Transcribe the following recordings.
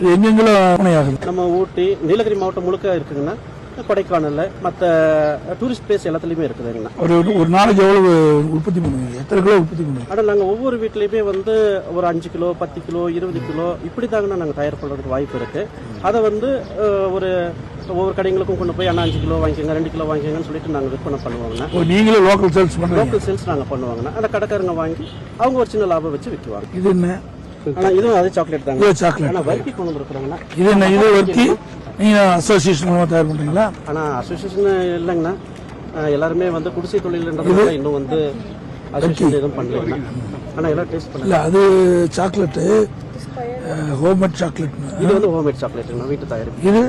எங்கெங்கெல்லாம் ஆகுது? நம்ம ஊட்டி நீலகிரி மாவட்டம் முழுக்க இருக்குங்கண்ணா. கொடைக்கானல்ல மற்ற டூரிஸ்ட் பிளேஸ் எல்லாத்துலயுமே இருக்குதுங்கண்ணா. ஒரு நாளைக்கு எவ்வளவு உற்பத்தி பண்ணுவீங்க? எத்தனை கிலோ உற்பத்தி பண்ணுவீங்க? ஆனால் நாங்கள் ஒவ்வொரு வீட்லயுமே வந்து ஒரு 5 கிலோ 10 கிலோ 20 கிலோ இப்படி தாங்கண்ணா நாங்கள் தயார் பண்ணுறதுக்கு வாய்ப்பு இருக்கு. அதை வந்து ஒவ்வொரு கடைகளுக்கும் கொண்டு போய் அண்ணா 5 கிலோ வாங்கிக்கோங்க 2 கிலோ வாங்கிக்கோங்கன்னு சொல்லிட்டு நாங்கள் விற்பனை பண்ணுவாங்கண்ணா. நீங்களே லோக்கல் சேல்ஸ் பண்ணுவீங்க? லோக்கல் சேல்ஸ் நாங்கள் பண்ணுவாங்கண்ணா. அந்த கடைக்காரங்க வாங்கி அவங்க ஒரு சின்ன லாபம் வச்சு விற்குவாங்க. இது என்ன? ஆனால் இதுவும் அதே சாக்லேட் தாங்க. சாக்லேட். ஆனால் வர்க்கி கொண்டு வந்துருக்குறாங்கண்ணா. இது என்ன? இது வர்க்கி நீங்க அசோசியேஷன் மூலமா தயார் பண்றீங்களா? ஆனா அசோசியேஷன் இல்லைங்கண்ணா. எல்லாருமே வந்து குடிசை தொழில்ன்றதுனால இன்னும் வந்து அசோசியேஷன் எதுவும் பண்ணல. ஆனா எல்லாம் டேஸ்ட் பண்ணல. அது சாக்லேட் ஹோம்மேட் சாக்லேட். இது வந்து ஹோம்மேட் சாக்லேட் வீட்டு தயாரிப்பு.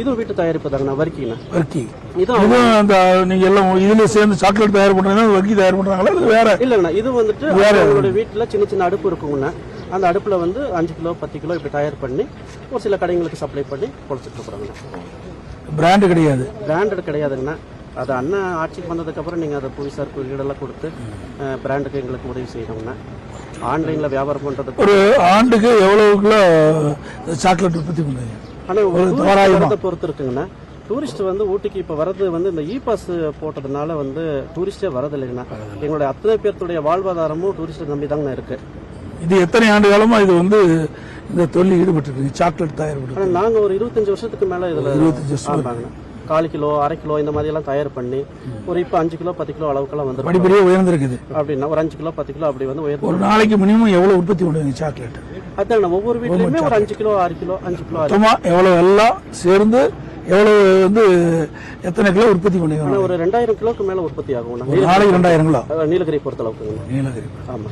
இதுவும் வீட்டு தயாரிப்பு தாங்கண்ணா. வர்க்கிங்கண்ணா. வர்க்கி இதுவும் அந்த நீங்க எல்லாம் இதுல சேர்ந்து சாக்லேட் தயார் பண்றீங்கன்னா வர்க்கி தயார் பண்றாங்களா இல்ல வேற? இல்லங்கண்ணா, இது வந்துட்டு அவங்களோட வீட்டுல சின்ன சின்ன அடுப்பு இருக்குங்கண்ணா. அந்த அடுப்புல வந்து 5 கிலோ 10 கிலோ இப்படி தயார் பண்ணி ஒரு சில கடைங்களுக்கு சப்ளை பண்ணி கொடுத்துட்டு இருக்கிறாங்கண்ணா. பிராண்டு கிடையாது? பிராண்டட் கிடையாதுங்கண்ணா. அது அண்ணா ஆட்சிக்கு வந்ததுக்கு அப்புறம் நீங்க அதை புவிசார் குறியீடெல்லாம் கொடுத்து பிராண்டுக்கு எங்களுக்கு உதவி செய்யணும்னா ஆன்லைன்ல வியாபாரம் பண்றதுக்கு. ஒரு ஆண்டுக்கு எவ்வளவு கிலோ சாக்லேட் உற்பத்தி பண்ணுவீங்க? ஆனா பொறுத்து இருக்குங்கண்ணா. டூரிஸ்ட் வந்து ஊட்டிக்கு இப்ப வரது வந்து இந்த இ பாஸ் போட்டதுனால வந்து டூரிஸ்டே வரது இல்லைங்கண்ணா. எங்களுடைய அத்தனை பேர்த்துடைய வாழ்வாதாரமும் டூரிஸ்ட் நம்பி தாங்கண்ணா இருக்கு. இது எத்தனை ஆண்டு காலமா இது வந்து இந்த தொழில் ஈடுபட்டு இருக்கு சாக்லேட் தயார் பண்ணி? நாங்க ஒரு 25 வருஷத்துக்கு மேல இதுல 25 வருஷம் 1/4 கிலோ 1/2 கிலோ இந்த மாதிரி எல்லாம் தயார் பண்ணி ஒரு இப்ப 5 கிலோ 10 கிலோ அளவுக்குலாம் வந்து படிப்படியே உயர்ந்திருக்குது. அப்படின்னா ஒரு 5 கிலோ 10 கிலோ அப்படி வந்து உயர்ந்து. ஒரு நாளைக்கு மினிமம் எவ்வளவு உற்பத்தி பண்ணுவீங்க சாக்லேட்? அதான் ஒவ்வொரு வீட்லயுமே ஒரு 5 கிலோ 6 கிலோ 5 கிலோ எவ்வளவு எல்லாம் சேர்ந்து எவ்வளவு வந்து எத்தனை கிலோ உற்பத்தி பண்ணுவீங்க? ஒரு 2000 கிலோக்கு மேல உற்பத்தி ஆகும் நாளைக்கு 2000 கிலோ நீலகிரி பொறுத்த அளவுக்கு. நீலகிரி. ஆமா.